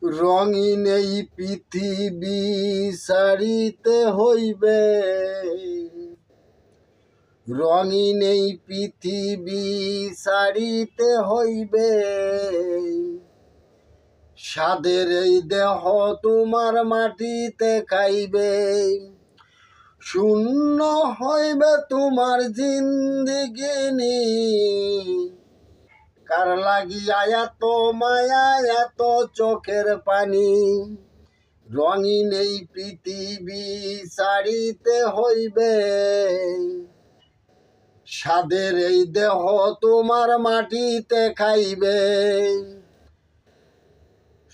রঙিন এই পৃথিবী ছাড়িতে হইবে, রঙিন এই পৃথিবী ছাড়িতে হইবে। স্বাদের এই দেহ তোমার মাটিতে খাইবে, শূন্য হইবে তোমার জিন্দিগিনি। কার লাগিয়া এত মায়া এত চোখের পানি, রঙিন এই পৃথিবী ছাড়িতে হইবে। স্বাদের এই দেহ তোমার মাটিতে খাইবে,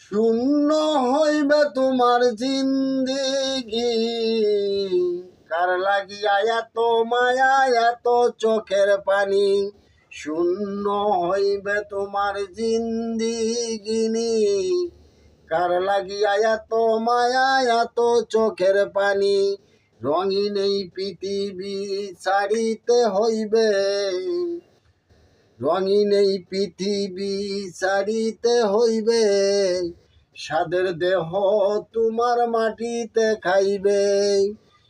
শূন্য হইবে তোমার জিন্দিগি। কার লাগিয়া এত মায়া এত চোখের পানি, শূন্য হইবে তোমার জিন্দিগিনি। কার লাগিয়া এত মায়া এত চোখের পানি, রঙিন এই পৃথিবী ছাড়িতে হইবে, রঙিন এই পৃথিবী ছাড়িতে হইবে। স্বাদের দেহ তোমার মাটিতে খাইবে,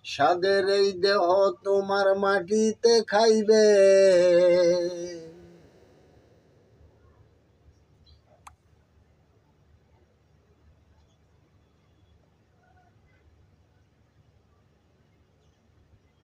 স্বাদের এই দেহ তোমার মাটিতে খাইবে।